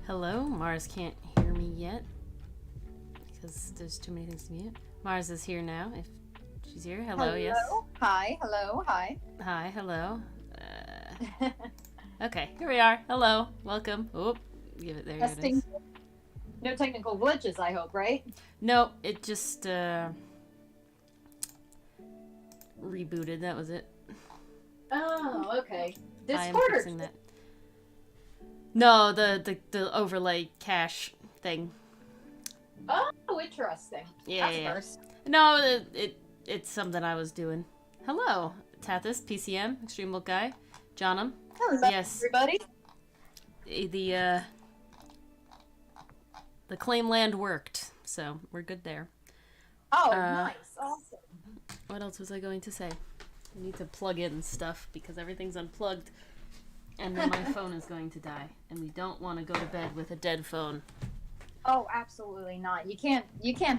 Hello, Mars can't hear me yet because there's too many things to mute. Mars is here now, if she's here. Hello. Yes. Hi, hello, hi. Hi, hello. Okay, here we are. Hello, welcome. Oop, give it there. Testing. It is. No technical glitches, I hope, right? No, it just rebooted. That was it. Oh, okay. I am fixing that. No, the overlay cache thing. Oh, interesting. Yeah. That's first. No, it's something I was doing. Hello, Tathis, PCM, Extreme Book Guy, Johnum. Hello, yes, everybody. The claim land worked, so we're good there. Oh, nice, awesome. What else was I going to say? I need to plug in stuff because everything's unplugged. And then my phone is going to die, and we don't want to go to bed with a dead phone. Oh, absolutely not. You can't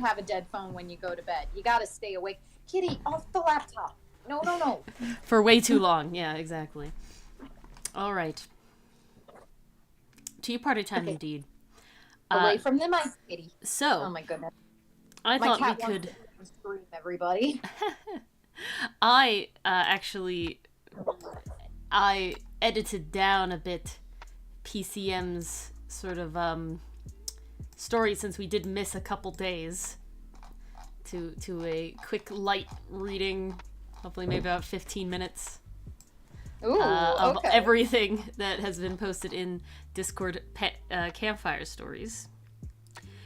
have a dead phone when you go to bed. You got to stay awake. Kitty, off the laptop. No. For way too long. Yeah, exactly. All right. Tea party time, Okay. indeed. Away from the mic, kitty. So, Oh my goodness. I My thought we cat wants could... to scream, everybody. I actually... I edited down a bit PCM's sort of story, since we did miss a couple days, to a quick light reading, hopefully maybe about 15 minutes Ooh, of okay. everything that has been posted in Discord campfire stories.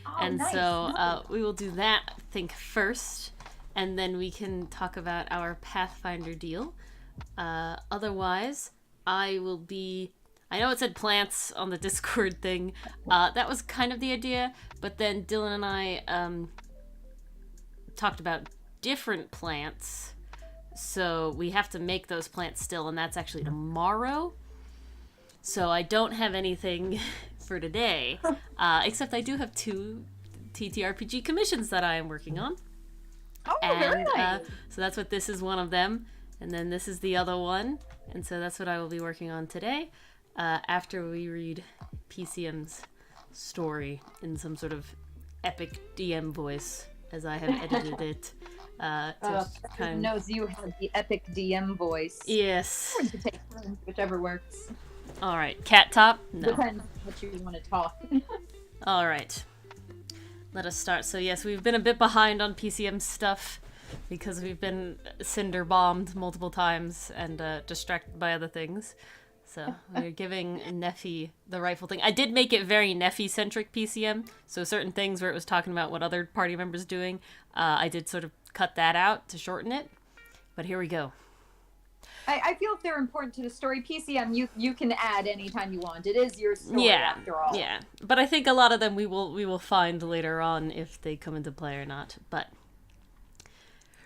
Oh, And nice, so nice. we will do that, I think, first, and then we can talk about our Pathfinder deal. Otherwise, I will be... I know it said plants on the Discord thing. That was kind of the idea, but then Dylan and I talked about different plants, so we have to make those plants still, and that's actually tomorrow. So I don't have anything for today, except I do have 2 ttrpg commissions that I am working on. Oh, very nice. So that's what this is, one of them, and then this is the other one, and so that's what I will be working on today, after we read PCM's story in some sort of epic DM voice, as I have edited it. Everyone knows you have the epic DM voice. Yes. Or you can take turns, whichever works. All right. Cat top? No. Depends on what you want to talk. All right. Let us start. So yes, we've been a bit behind on PCM stuff because we've been cinder bombed multiple times and distracted by other things. So we're giving Neffy the rightful thing. I did make it very Neffy-centric PCM, so certain things where it was talking about what other party members doing, I did sort of cut that out to shorten it. But here we go. I feel if they're important to the story, PCM, you can add anytime you want. It is your story, after all. Yeah. But I think a lot of them we will find later on if they come into play or not. But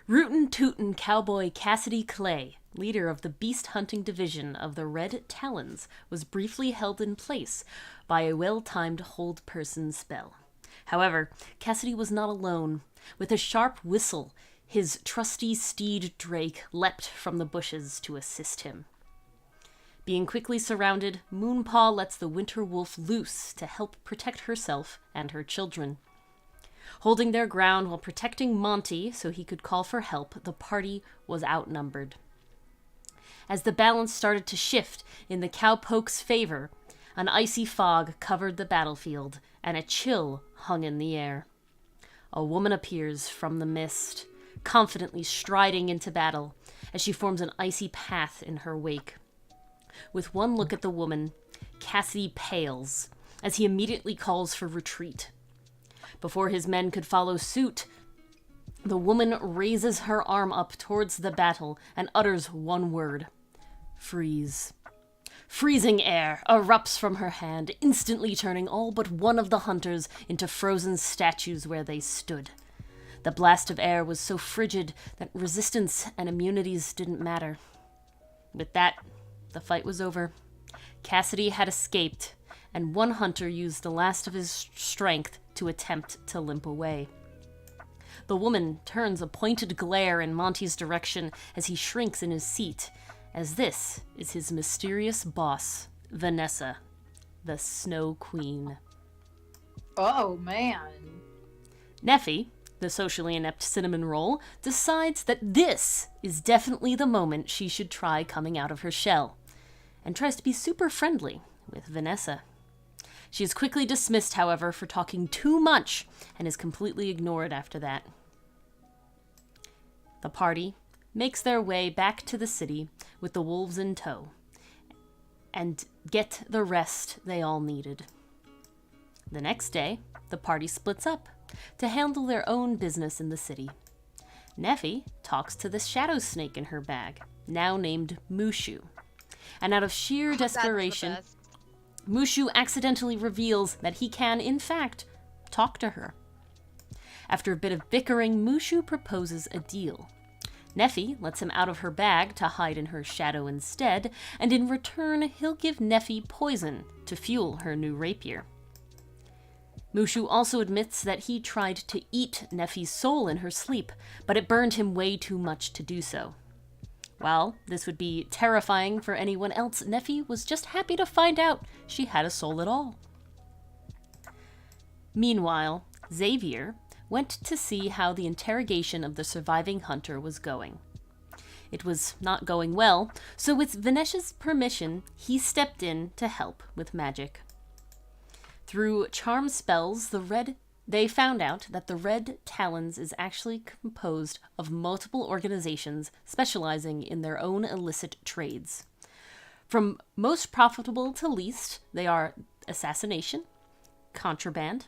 Rootin' Tootin' Cowboy Cassidy Clay, leader of the beast hunting division of the Red Talons, was briefly held in place by a well-timed hold person spell. However, Cassidy was not alone. With a sharp whistle, his trusty steed Drake leapt from the bushes to assist him. Being quickly surrounded, Moonpaw lets the winter wolf loose to help protect herself and her children. Holding their ground while protecting Monty so he could call for help, the party was outnumbered. As the balance started to shift in the cowpoke's favor, an icy fog covered the battlefield, and a chill hung in the air. A woman appears from the mist, confidently striding into battle, as she forms an icy path in her wake. With one look at the woman, Cassidy pales, as he immediately calls for retreat. Before his men could follow suit, the woman raises her arm up towards the battle and utters one word: freeze. Freezing air erupts from her hand, instantly turning all but one of the hunters into frozen statues where they stood. The blast of air was so frigid that resistance and immunities didn't matter. With that, the fight was over. Cassidy had escaped, and one hunter used the last of his strength to attempt to limp away. The woman turns a pointed glare in Monty's direction as he shrinks in his seat, as this is his mysterious boss, Vanessa, the Snow Queen. Oh, man. Neffy, the socially inept cinnamon roll, decides that this is definitely the moment she should try coming out of her shell, and tries to be super friendly with Vanessa. She is quickly dismissed, however, for talking too much, and is completely ignored after that. The party makes their way back to the city with the wolves in tow, and get the rest they all needed. The next day, the party splits up to handle their own business in the city. Neffy talks to the shadow snake in her bag, now named Mushu, and out of sheer desperation, Mushu accidentally reveals that he can, in fact, talk to her. After a bit of bickering, Mushu proposes a deal. Neffy lets him out of her bag to hide in her shadow instead, and in return, he'll give Neffy poison to fuel her new rapier. Mushu also admits that he tried to eat Neffy's soul in her sleep, but it burned him way too much to do so. While this would be terrifying for anyone else, Neffy was just happy to find out she had a soul at all. Meanwhile, Xavier went to see how the interrogation of the surviving hunter was going. It was not going well, so with Vanessa's permission, he stepped in to help with magic. Through charm spells, they found out that the Red Talons is actually composed of multiple organizations specializing in their own illicit trades. From most profitable to least, they are assassination, contraband,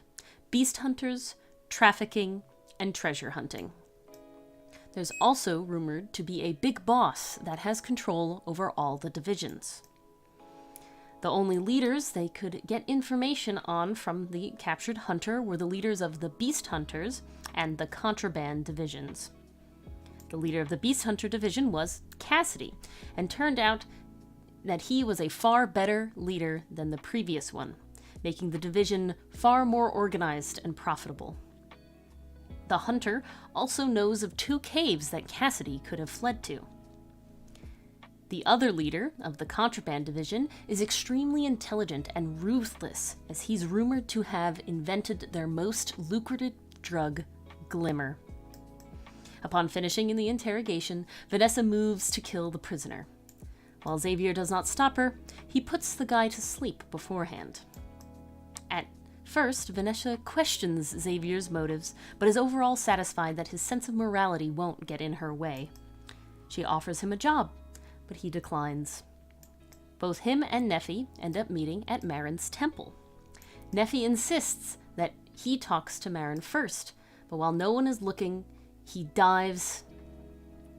beast hunters, trafficking, and treasure hunting. There's also rumored to be a big boss that has control over all the divisions. The only leaders they could get information on from the captured hunter were the leaders of the beast hunters and the contraband divisions. The leader of the beast hunter division was Cassidy, and turned out that he was a far better leader than the previous one, making the division far more organized and profitable. The hunter also knows of 2 caves that Cassidy could have fled to. The other leader of the contraband division is extremely intelligent and ruthless, as he's rumored to have invented their most lucrative drug, Glimmer. Upon finishing in the interrogation, Vanessa moves to kill the prisoner. While Xavier does not stop her, he puts the guy to sleep beforehand. At first, Vanessa questions Xavier's motives, but is overall satisfied that his sense of morality won't get in her way. She offers him a job, but he declines. Both him and Neffy end up meeting at Marin's temple. Neffy insists that he talks to Marin first, but while no one is looking, he dives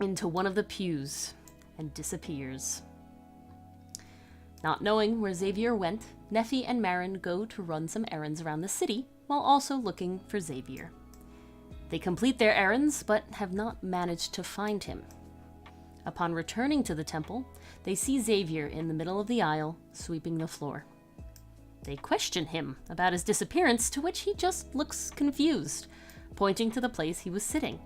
into one of the pews and disappears. Not knowing where Xavier went, Neffy and Marin go to run some errands around the city while also looking for Xavier. They complete their errands, but have not managed to find him. Upon returning to the temple, they see Xavier in the middle of the aisle, sweeping the floor. They question him about his disappearance, to which he just looks confused, pointing to the place he was sitting.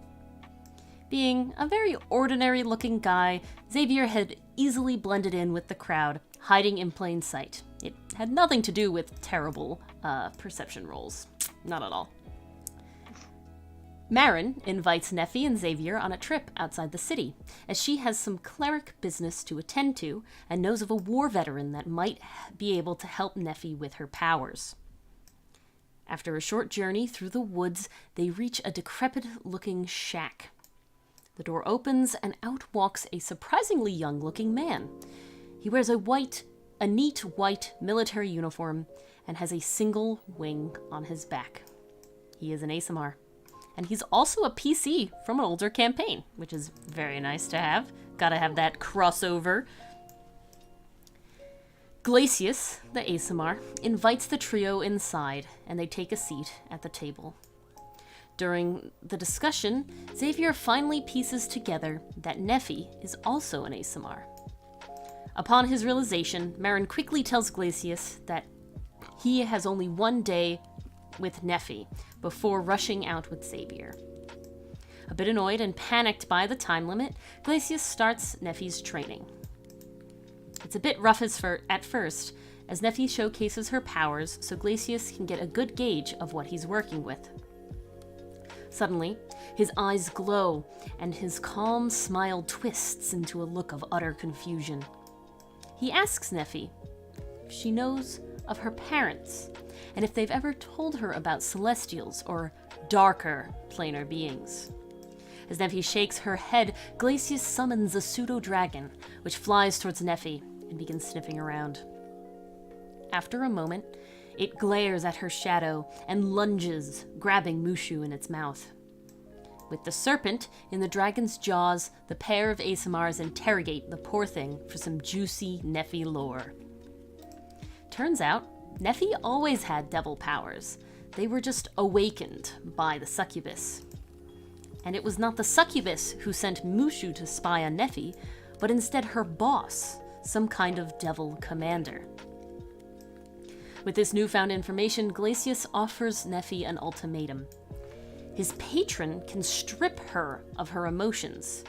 Being a very ordinary-looking guy, Xavier had easily blended in with the crowd, hiding in plain sight. It had nothing to do with terrible perception rolls. Not at all. Marin invites Neffy and Xavier on a trip outside the city, as she has some cleric business to attend to and knows of a war veteran that might be able to help Neffy with her powers. After a short journey through the woods, they reach a decrepit-looking shack. The door opens and out walks a surprisingly young-looking man. He wears a neat white military uniform and has a single wing on his back. He is an ASMR. And he's also a PC from an older campaign, which is very nice to have. Gotta have that crossover. Glacius, the ASMR, invites the trio inside, and they take a seat at the table. During the discussion, Xavier finally pieces together that Neffy is also an ASMR. Upon his realization, Marin quickly tells Glacius that he has only 1 day with Neffy before rushing out with Xavier. A bit annoyed and panicked by the time limit, Glacius starts Neffy's training. It's a bit rough at first, as Neffy showcases her powers so Glacius can get a good gauge of what he's working with. Suddenly, his eyes glow, and his calm smile twists into a look of utter confusion. He asks Neffy if she knows of her parents, and if they've ever told her about celestials or darker planar beings. As Neffy shakes her head, Glacius summons a pseudo-dragon, which flies towards Neffy and begins sniffing around. After a moment, it glares at her shadow and lunges, grabbing Mushu in its mouth. With the serpent in the dragon's jaws, the pair of ASMRs interrogate the poor thing for some juicy Neffy lore. Turns out, Neffy always had devil powers. They were just awakened by the succubus. And it was not the succubus who sent Mushu to spy on Neffy, but instead her boss, some kind of devil commander. With this newfound information, Glacius offers Neffy an ultimatum. His patron can strip her of her emotions,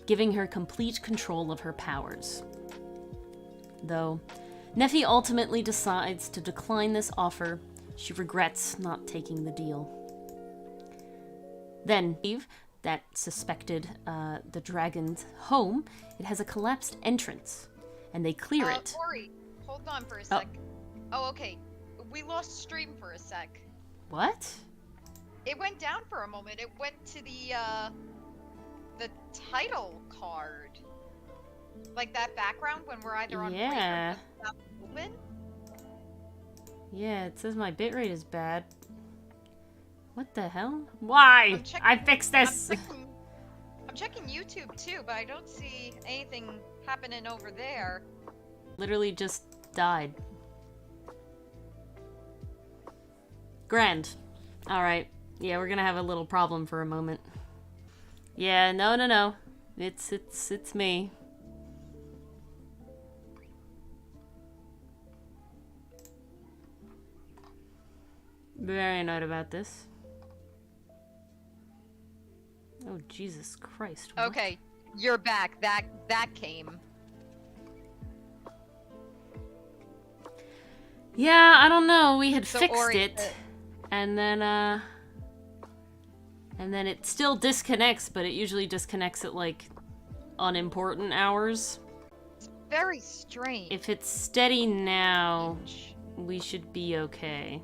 giving her complete control of her powers. Though Neffy ultimately decides to decline this offer, she regrets not taking the deal. Then, Eve, that suspected the dragon's home, it has a collapsed entrance, and they clear it. Ori, hold on for a sec. Oh, okay. We lost stream for a sec. What? It went down for a moment. It went to the title card. Like that background when we're either on break or just open. Yeah, it says my bitrate is bad. What the hell? Why? I fixed this! I'm checking YouTube too, but I don't see anything happening over there. Literally just died. Grand. Alright. Yeah, we're gonna have a little problem for a moment. Yeah, no. It's me. Very annoyed about this. Oh, Jesus Christ. What? Okay, you're back. That came. Yeah, I don't know. We had fixed Ori, it. And then it still disconnects, but it usually disconnects at, like, unimportant hours. It's very strange. If it's steady now, we should be okay.